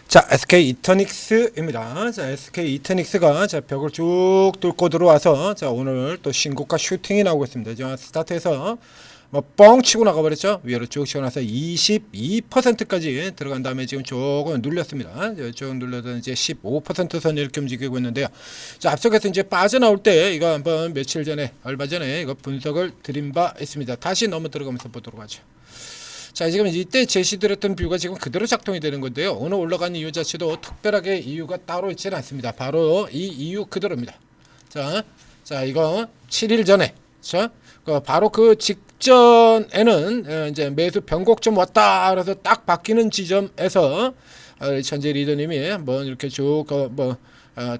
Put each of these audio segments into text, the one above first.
자, SK 이터닉스입니다. 자, SK 이터닉스가 자, 벽을 쭉 뚫고 들어와서 자, 오늘 또 신고가 슈팅이 나오고 있습니다. 자, 스타트에서 뭐 뻥 치고 나가버렸죠. 위로 쭉 치고 나서 22%까지 들어간 다음에 지금 조금 눌렸습니다. 쭉 눌러서 이제 15% 선 이렇게 움직이고 있는데요. 자, 앞서서 이제 빠져나올 때 이거 한번 며칠 전에 얼마 전에 이거 분석을 드린 바 있습니다. 다시 넘어 들어가면서 보도록 하죠. 자, 지금 이때 제시드렸던 뷰가 지금 그대로 작동이 되는 건데요. 오늘 올라간 이유 자체도 특별하게 이유가 따로 있지는 않습니다. 바로 이 이유 그대로입니다. 자, 이거 7일 전에, 바로 그 직전에는 이제 매수 변곡점 왔다. 그래서 딱 바뀌는 지점에서 천재 리더님이 한번 이렇게 쭉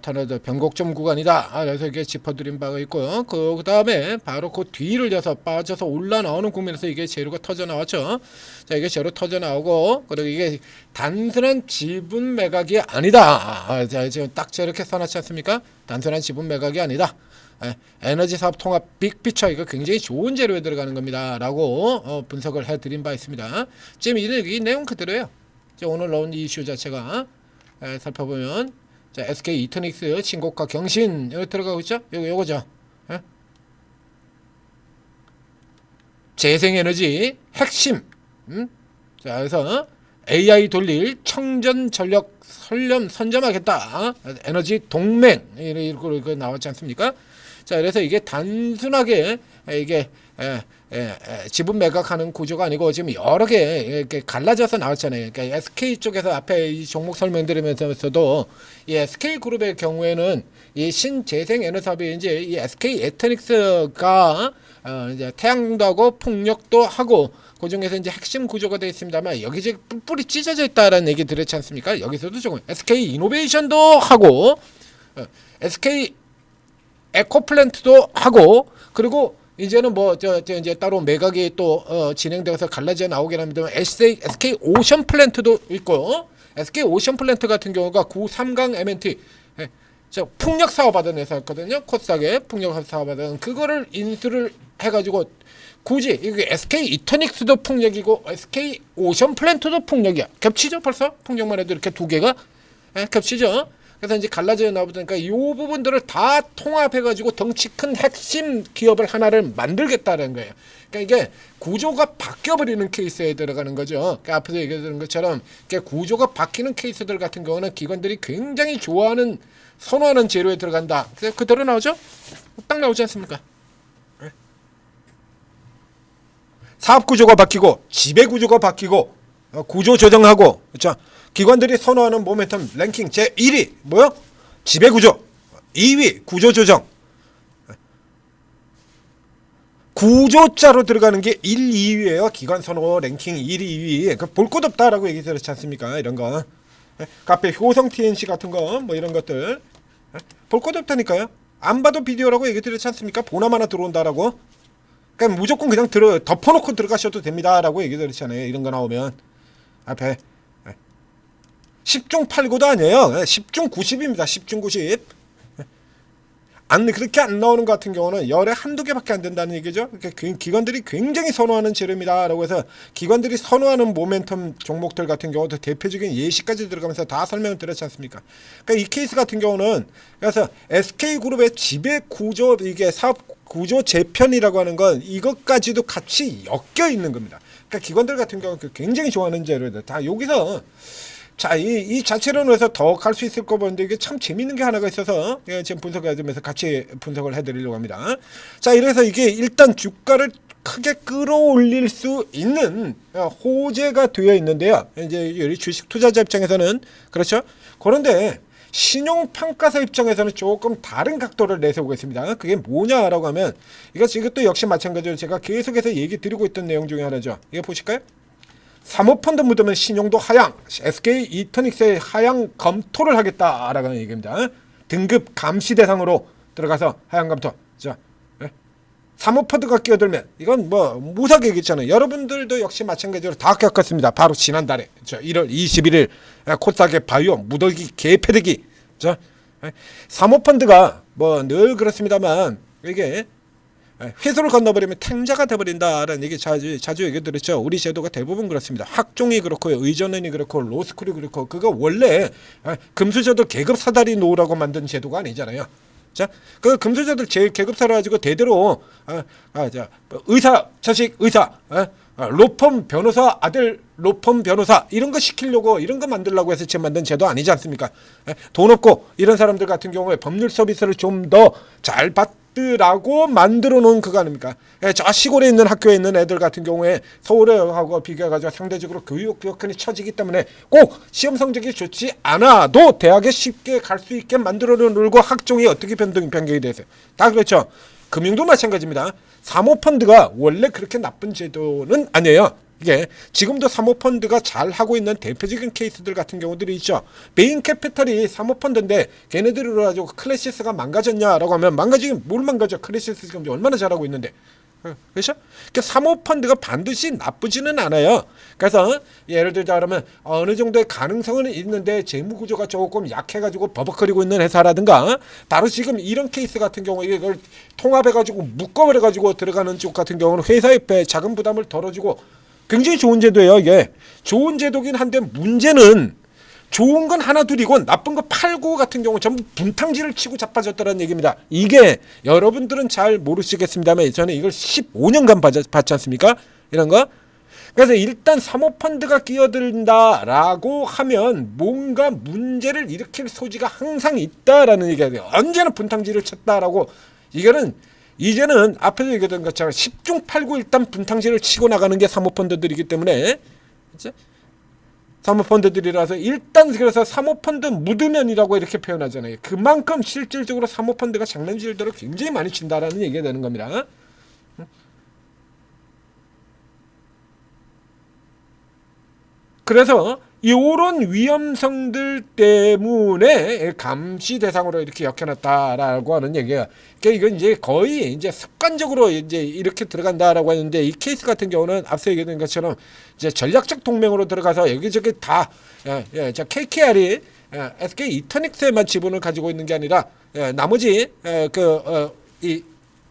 터널 변곡점 구간이다. 그래서 이게 짚어드린 바가 있고요. 그 다음에 바로 그 뒤를 이어서 빠져서 올라 나오는 국면에서 이게 재료가 터져 나왔죠. 자, 이게 재료 터져 나오고, 그리고 이게 단순한 지분 매각이 아니다. 자, 지금 딱 저렇게 써놨지 않습니까? 단순한 지분 매각이 아니다. 에너지 사업 통합 빅피처 이거 굉장히 좋은 재료에 들어가는 겁니다. 라고 분석을 해드린 바 있습니다. 지금 이 내용 그대로예요. 오늘 나온 이슈 자체가 살펴보면 자, SK 이터닉스 신고가 경신 여기 들어가고 있죠? 요거죠. 재생에너지 핵심. 자, 그래서 AI 돌릴 청전 전력 선점하겠다. 에너지 동맹 이렇게 나왔지 않습니까? 자, 그래서 이게 단순하게 이게 지분 매각하는 구조가 아니고 지금 여러 개 이렇게 갈라져서 나왔잖아요. 그러니까 SK 쪽에서 앞에 이 종목 설명드리면서도 이 SK 그룹의 경우에는 이 신재생 에너지 사업이 이제 이 SK 에터닉스가 이제 태양도 하고 풍력도 하고 그 중에서 이제 핵심 구조가 되어 있습니다만 여기 이제 뿔뿔이 찢어져 있다라는 얘기 들었지 않습니까? 여기서도 조금 SK 이노베이션도 하고 SK 에코플랜트도 하고 그리고 이제는 이제 따로 매각이 또 진행되어서 갈라져 나오긴 합니다만 SK 오션 플랜트도 있고 SK 오션 플랜트 같은 경우가 93강 MNT 풍력 사업하던 회사였거든요. 코스닥에 풍력 사업하던 그거를 인수를 해가지고 굳이 이게 SK 이터닉스도 풍력이고 SK 오션 플랜트도 풍력이야. 겹치죠 벌써? 풍력만 해도 이렇게 두 개가 겹치죠. 그래서 이제 갈라져 나오니까 이 부분들을 다 통합해가지고 덩치 큰 핵심 기업을 하나를 만들겠다는 거예요. 그러니까 이게 구조가 바뀌어버리는 케이스에 들어가는 거죠. 그러니까 앞에서 얘기했던 것처럼 구조가 바뀌는 케이스들 같은 경우는 기관들이 굉장히 좋아하는 선호하는 재료에 들어간다. 그래서 그대로 나오죠? 딱 나오지 않습니까? 사업 구조가 바뀌고 지배 구조가 바뀌고 구조 조정하고 그렇죠. 기관들이 선호하는 모멘텀 랭킹 제1위 뭐요? 지배 구조. 2위 구조 조정. 구조자로 들어가는 게 1, 2위예요. 기관 선호 랭킹 1, 2위. 볼 것 없다라고 얘기 들었지 않습니까? 이런 거. 카페 효성 TNC 같은 거 뭐 이런 것들 볼 것 없다니까요. 안 봐도 비디오라고 얘기 들었지 않습니까? 보나마나 들어온다라고. 그러니까 무조건 그냥 덮어놓고 들어가셔도 됩니다라고 얘기 들었잖아요. 이런 거 나오면 앞에 10중 8구도 아니에요. 10중 90입니다. 10중 90. 그렇게 안 나오는 것 같은 경우는 열에 한두 개밖에 안 된다는 얘기죠. 기관들이 굉장히 선호하는 재료입니다. 라고 해서 기관들이 선호하는 모멘텀 종목들 같은 경우도 대표적인 예시까지 들어가면서 다 설명을 드렸지 않습니까? 그러니까 이 케이스 같은 경우는 그래서 SK그룹의 지배 구조 이게 사업 구조 재편이라고 하는 건 이것까지도 같이 엮여 있는 겁니다. 그러니까 기관들 같은 경우는 굉장히 좋아하는 재료들 다 여기서 자, 이 자체로는 해서 더 갈 수 있을 거 보는데 이게 참 재밌는 게 하나가 있어서 지금 분석해주면서 같이 분석을 해드리려고 합니다. 자, 이래서 이게 일단 주가를 크게 끌어올릴 수 있는 호재가 되어 있는데요. 이제 우리 주식 투자자 입장에서는 그렇죠. 그런데 신용평가사 입장에서는 조금 다른 각도를 내세우고 있습니다. 그게 뭐냐라고 하면 이것도 역시 마찬가지로 제가 계속해서 얘기 드리고 있던 내용 중에 하나죠. 이거 보실까요? 사모펀드 묻으면 신용도 하향, SK 이터닉스의 하향 검토를 하겠다라는 얘기입니다. 등급 감시 대상으로 들어가서 하향 검토. 자, 사모펀드가 끼어들면 이건 무사하게 얘기했잖아요. 여러분들도 역시 마찬가지로 다 겪었습니다. 바로 지난달에 1월 21일 코스닥의 바이오 무더기 개패대기. 자, 사모펀드가 늘 그렇습니다만 이게 회수를 건너버리면 탱자가 돼버린다라는 얘기 자주 얘기 들었죠. 우리 제도가 대부분 그렇습니다. 학종이 그렇고 의전원이 그렇고 로스쿨이 그렇고 그거 원래 금수저도 계급 사다리 놓으라고 만든 제도가 아니잖아요. 자, 그 금수저들 제 계급사를 가지고 대대로 의사 자식 의사, 로펌 변호사 아들 로펌 변호사 이런 거 시키려고 이런 거 만들려고 해서 지금 만든 제도 아니지 않습니까? 돈 없고 이런 사람들 같은 경우에 법률 서비스를 좀 더 잘 받으라고 만들어 놓은 그거 아닙니까? 저 시골에 있는 학교에 있는 애들 같은 경우에 서울하고 비교해가지고 상대적으로 교육 여건이 처지기 때문에 꼭 시험 성적이 좋지 않아도 대학에 쉽게 갈 수 있게 만들어 놓고 학종이 어떻게 변경이 되세요? 다 그렇죠. 금융도 마찬가지입니다. 사모펀드가 원래 그렇게 나쁜 제도는 아니에요. 이게 지금도 사모펀드가 잘 하고 있는 대표적인 케이스들 같은 경우들이 있죠. 메인 캐피탈이 사모펀드인데 걔네들로 가지고 클래시스가 망가졌냐라고 하면 망가지긴 뭘 망가져. 클래시스 지금 얼마나 잘하고 있는데. 그렇죠? 그러니까 사모펀드가 반드시 나쁘지는 않아요. 그래서 예를 들자 그러면 어느 정도의 가능성은 있는데 재무구조가 조금 약해가지고 버벅거리고 있는 회사라든가 바로 지금 이런 케이스 같은 경우에 이걸 통합해가지고 묶어버려가지고 들어가는 쪽 같은 경우는 회사의 자금 부담을 덜어주고 굉장히 좋은 제도예요. 이게 좋은 제도긴 한데 문제는 좋은 건 하나 둘이고 나쁜 거 팔고 같은 경우 전부 분탕질을 치고 자빠졌다는 얘기입니다. 이게 여러분들은 잘 모르시겠습니다만 저는 이걸 15년간 봤지 않습니까? 이런 거. 그래서 일단 사모펀드가 끼어든다라고 하면 뭔가 문제를 일으킬 소지가 항상 있다라는 얘기가 돼요. 언제나 분탕질을 쳤다라고. 이제는 앞에서 얘기했던 것처럼 10중 8구 일단 분탕질을 치고 나가는 게 사모펀드들이기 때문에 그치? 사모펀드들이라서 일단 그래서 사모펀드 무드면이라고 이렇게 표현하잖아요. 그만큼 실질적으로 사모펀드가 장난질대로 굉장히 많이 친다라는 얘기가 되는 겁니다. 그래서 이런 위험성들 때문에 감시 대상으로 이렇게 역해놨다라고 하는 얘기야. 그러니까 이건 이제 거의 이제 습관적으로 이제 이렇게 들어간다라고 했는데 이 케이스 같은 경우는 앞서 얘기했던 것처럼 이제 전략적 동맹으로 들어가서 여기저기 다 KKR이 SK 이터닉스에만 지분을 가지고 있는 게 아니라 나머지 이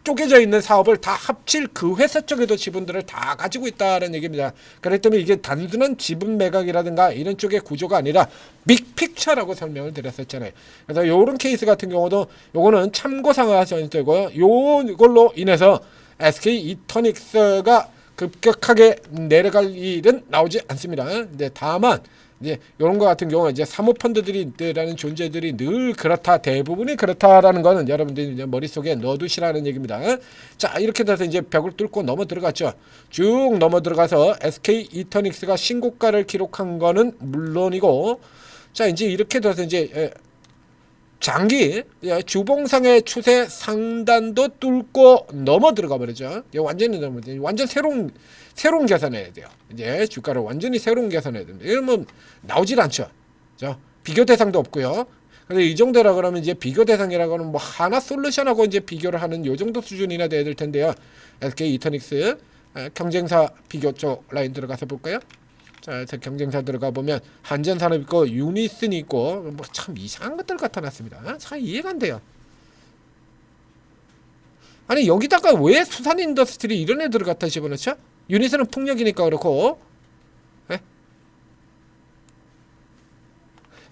쪼개져 있는 사업을 다 합칠 그 회사 쪽에도 지분들을 다 가지고 있다는 얘기입니다. 그렇기 때문에 이게 단순한 지분 매각이라든가 이런 쪽의 구조가 아니라 빅픽처라고 설명을 드렸었잖아요. 그래서 이런 케이스 같은 경우도 요거는 참고사항 하셔야 되고요. 요걸로 인해서 SK 이터닉스가 급격하게 내려갈 일은 나오지 않습니다. 근데 다만 이제 이런 거 같은 경우는 이제 사모펀드들이라는 존재들이 늘 그렇다, 대부분이 그렇다라는 거는 여러분들이 이제 머릿속에 넣어두시라는 얘기입니다. 자, 이렇게 돼서 이제 벽을 뚫고 넘어 들어갔죠. 쭉 넘어 들어가서 SK 이터닉스가 신고가를 기록한 거는 물론이고, 자, 이제 이렇게 돼서 이제 장기 주봉상의 추세 상단도 뚫고 넘어 들어가 버리죠. 완전히 완전 새로운 계산해야 돼요. 이제 주가를 완전히 새로운 계산해야 됩니다. 이러면 나오질 않죠. 비교 대상도 없고요. 그래서 이 정도라 그러면 이제 비교 대상이라고 하면 뭐 하나 솔루션하고 이제 비교를 하는 요 정도 수준이나 돼야 될 텐데요. SK 이터닉스 경쟁사 비교 쪽 라인 들어가서 볼까요? 자, 경쟁사 들어가 보면 한전산업 있고 유니슨 있고 뭐 참 이상한 것들 갖다 놨습니다. 참 이해가 안 돼요. 아니 여기다가 왜 수산인더스트리 이런 애들을 갖다 집어넣죠? 유니슨은 풍력이니까 그렇고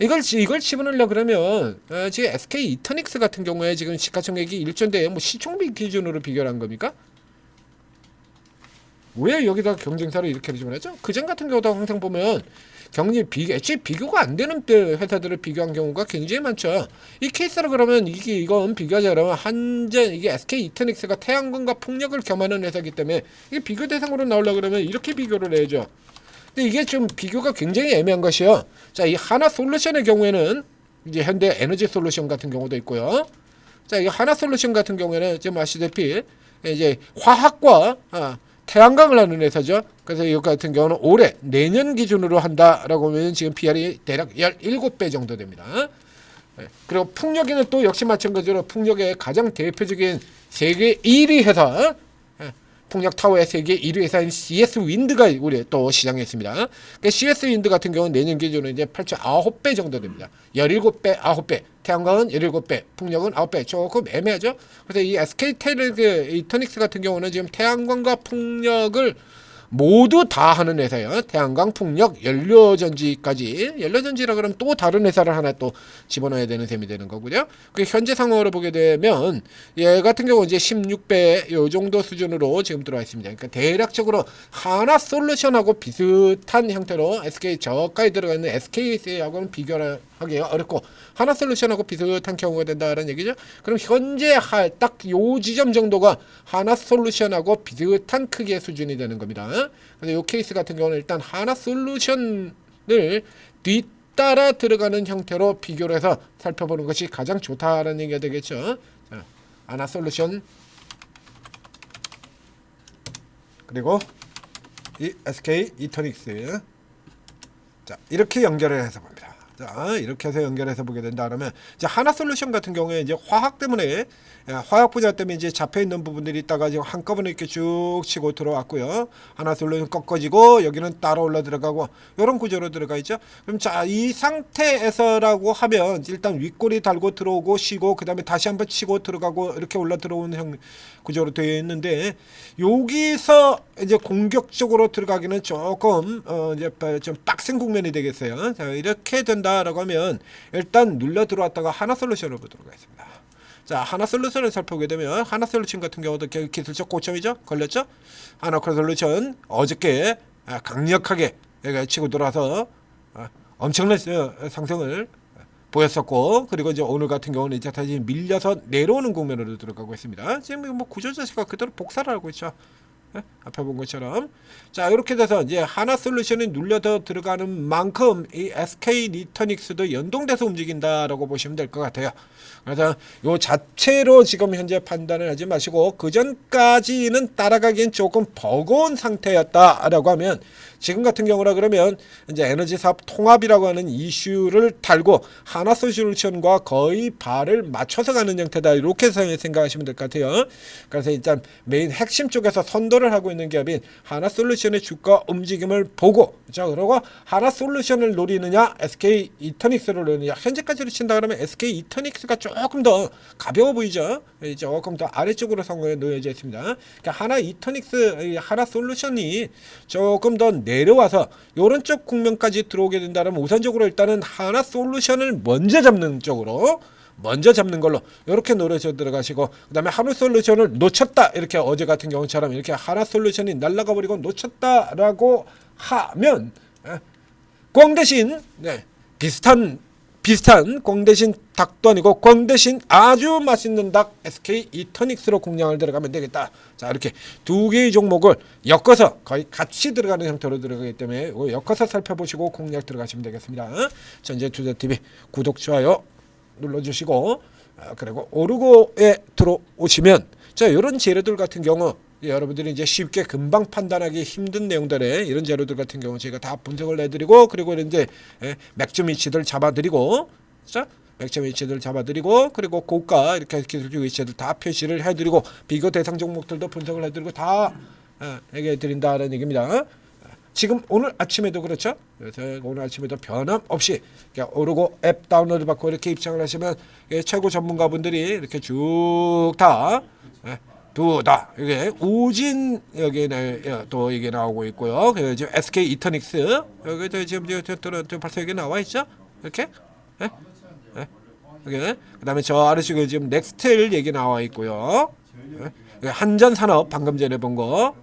이걸 집어넣으려 그러면 지금 SK 이터닉스 같은 경우에 지금 시가총액이 1조인데 뭐 시총비 기준으로 비교를 한 겁니까? 왜 여기다 경쟁사를 이렇게 집어넣죠? 그전 같은 경우도 항상 보면 애초에 비교가 안 되는 회사들을 비교한 경우가 굉장히 많죠. 이 케이스로 그러면 이건 비교하자 그러면 이게 SK 이터닉스가 태양광과 풍력을 겸하는 회사이기 때문에 이게 비교 대상으로 나오려고 그러면 이렇게 비교를 해야죠. 근데 이게 좀 비교가 굉장히 애매한 것이요. 자, 이 하나 솔루션의 경우에는 이제 현대 에너지 솔루션 같은 경우도 있고요. 자, 이 하나 솔루션 같은 경우에는 지금 아시다시피 이제 화학과 태양광을 하는 회사죠. 그래서 이거 같은 경우는 내년 기준으로 한다라고 하면 지금 PR이 대략 17배 정도 됩니다. 그리고 풍력에는 또 역시 마찬가지로 풍력의 가장 대표적인 세계 1위 회사 풍력 타워의 세계 1위 회사인 CS 윈드가 우리 또 시장에 있습니다. 그러니까 CS 윈드 같은 경우는 내년 기준으로 이제 8.9배 정도 됩니다. 17배, 9배. 태양광은 17배, 풍력은 9배. 조금 애매하죠. 그래서 이 이터닉스 같은 경우는 지금 태양광과 풍력을 모두 다 하는 회사예요. 태양광, 풍력, 연료전지까지. 연료전지라 그러면 또 다른 회사를 하나 또 집어넣어야 되는 셈이 되는 거고요. 그 현재 상황으로 보게 되면 얘 같은 경우 이제 16배 요 정도 수준으로 지금 들어와 있습니다. 그러니까 대략적으로 하나솔루션하고 비슷한 형태로 SK 저가에 들어가 있는 SK하고는 비교를 하기 어렵고 하나솔루션하고 비슷한 경우가 된다는 얘기죠. 그럼 현재 딱 요 지점 정도가 하나솔루션하고 비슷한 크기의 수준이 되는 겁니다. 그래서 이 케이스 같은 경우는 일단 하나솔루션을 뒤따라 들어가는 형태로 비교를 해서 살펴보는 것이 가장 좋다라는 얘기가 되겠죠. 자, 하나솔루션 그리고 이 SK 이터닉스, 자 이렇게 연결을 해서 봅니다. 자 이렇게 해서 연결해서 보게 된다 그러면 이제 하나솔루션 같은 경우에 이제 화학 때문에 화학 분야 때문에 이제 잡혀 있는 부분들이 있다가 지금 한꺼번에 이렇게 쭉 치고 들어왔고요. 하나솔루션 꺾어지고 여기는 따로 올라 들어가고 이런 구조로 들어가 있죠. 그럼 자 이 상태에서라고 하면 일단 윗골이 달고 들어오고 쉬고 그 다음에 다시 한번 치고 들어가고 이렇게 올라 들어오는 구조로 되어 있는데 여기서 이제 공격적으로 들어가기는 조금 이제 좀 빡센 국면이 되겠어요. 자 이렇게 된다라고 하면 일단 눌러 들어왔다가 하나솔루션으로 들어가 있습니다. 자 하나솔루션을 살펴보게 되면 하나솔루션 같은 경우도 기술적 고점이죠. 걸렸죠. 하나솔루션 어저께 강력하게 치고 들어와서 엄청난 상승을 보였었고, 그리고 이제 오늘 같은 경우는 이제 다시 밀려서 내려오는 국면으로 들어가고 있습니다. 지금 뭐 구조 자체가 그대로 복사를 하고 있죠. 앞에 본 것처럼. 자 이렇게 돼서 이제 하나솔루션이 눌려서 들어가는 만큼 이 SK 이터닉스도 연동돼서 움직인다라고 보시면 될 것 같아요. 그래서 요 자체로 지금 현재 판단을 하지 마시고 그 전까지는 따라가기엔 조금 버거운 상태였다라고 하면 지금 같은 경우라 그러면 이제 에너지 사업 통합이라고 하는 이슈를 달고 하나솔루션과 거의 발을 맞춰서 가는 형태다, 이렇게 생각하시면 될 것 같아요. 그래서 일단 메인 핵심 쪽에서 선도를 하고 있는 기업인 하나솔루션의 주가 움직임을 보고, 자 그리고 하나솔루션을 노리느냐 SK 이터닉스를 노리느냐, 현재까지로 친다 그러면 SK 이터닉스가 조금 더 가벼워 보이죠. 조금 더 아래쪽으로 상황에 놓여져 있습니다. 그러니까 하나 이터닉스, 하나솔루션이 조금 더 내려와서 이런 쪽 국면까지 들어오게 된다면 우선적으로 일단은 하나솔루션을 먼저 잡는 쪽으로, 먼저 잡는 걸로 이렇게 노려져 들어가시고, 그 다음에 하나솔루션을 놓쳤다, 이렇게 어제 같은 경우처럼 이렇게 하나솔루션이 날아가 버리고 놓쳤다라고 하면 꽝 대신 비슷한 꽝 대신 닭도 아니고 꽝 대신 아주 맛있는 닭 SK 이터닉스로 공략을 들어가면 되겠다. 자 이렇게 두 개의 종목을 엮어서 거의 같이 들어가는 형태로 들어가기 때문에 엮어서 살펴보시고 공략 들어가시면 되겠습니다. 전재투자TV 구독 좋아요 눌러주시고, 그리고 오르고에 들어오시면 자 이런 재료들 같은 경우 여러분들이 이제 쉽게 금방 판단하기 힘든 내용들의 이런 재료들 같은 경우 제가 다 분석을 해드리고, 그리고 이제 맥점 위치들 잡아드리고, 자 맥점 위치들 잡아드리고, 그리고 고가 이렇게 기술적 위치들 다 표시를 해드리고, 비교 대상 종목들도 분석을 해드리고 다 얘기해 드린다는 얘기입니다. 지금 오늘 아침에도 그렇죠. 그래서 오늘 아침에도 변함없이 오르고 앱 다운로드 받고 이렇게 입장을 하시면 최고 전문가분들이 이렇게 쭉 다 두다 이게 우진 여기 또 이게 나오고 있고요. 그리고 지금 SK 이터닉스 여기도 지금 벌써 여기 나와 있죠. 이렇게 그다음에 저 아래쪽에 지금 넥스텔 얘기 나와 있고요. 한전산업 방금 전에 본 거.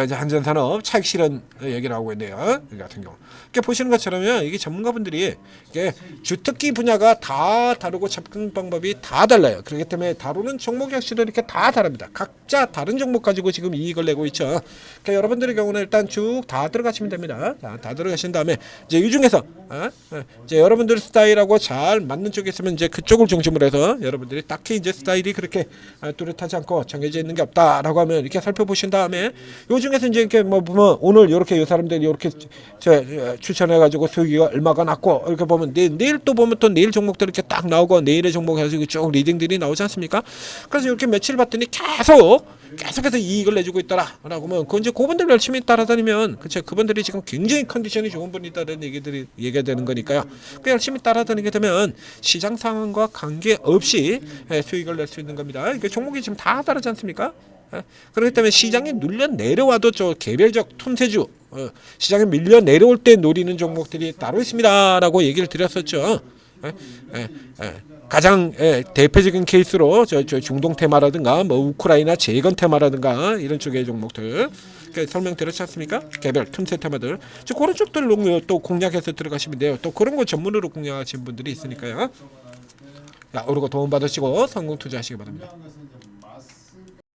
이제 한전산업 차익 실현 얘기 나오고 있네요. 이 같은 경우. 이렇게 보시는 것처럼요, 이게 전문가분들이 이게 주특기 분야가 다 다르고 접근 방법이 다 달라요. 그렇기 때문에 다루는 종목 역시도 이렇게 다 다릅니다. 각자 다른 종목 가지고 지금 이익을 내고 있죠. 그러니까 여러분들의 경우는 일단 쭉 다 들어가시면 됩니다. 자, 다 들어가신 다음에 이제 이 중에서 이제 여러분들 스타일하고 잘 맞는 쪽에 있으면 이제 그쪽을 중심으로 해서 여러분들이 딱히 이제 스타일이 그렇게 뚜렷하지 않고 정해져 있는 게 없다라고 하면 이렇게 살펴보신 다음에 요 중에서 이제 이렇게 뭐 보면 오늘 이렇게 이 사람들이 이렇게 추천해가지고 수익이 얼마가 났고 이렇게 보면 내일 또 보면 또 내일 종목들 이렇게 딱 나오고 내일의 종목 해가지고 쭉 리딩들이 나오지 않습니까? 그래서 이렇게 며칠 봤더니 계속 계속해서 이익을 내주고 있더라라고 하면 그 이제 그분들 열심히 따라다니면 그쵸 그분들이 지금 굉장히 컨디션이 좋은 분이다라는 얘기가 되는 거니까요. 그 열심히 따라다니게 되면 시장 상황과 관계없이 수익을 낼 수 있는 겁니다. 이게 종목이 지금 다 다르지 않습니까? 그렇기 때문에 시장이 눌려 내려와도 저 개별적 틈새주 시장에 밀려 내려올 때 노리는 종목들이 따로 있습니다라고 얘기를 드렸었죠. 예, 예, 예. 가장 대표적인 케이스로 저 중동 테마라든가 뭐 우크라이나 재건 테마라든가 이런 쪽의 종목들 설명드렸지 않습니까? 개별 틈새 테마들 그런 쪽들로 또 공략해서 들어가시면 돼요. 또 그런 거 전문으로 공략하시는 분들이 있으니까요. 자, 오르고 도움 받으시고 성공 투자하시기 바랍니다.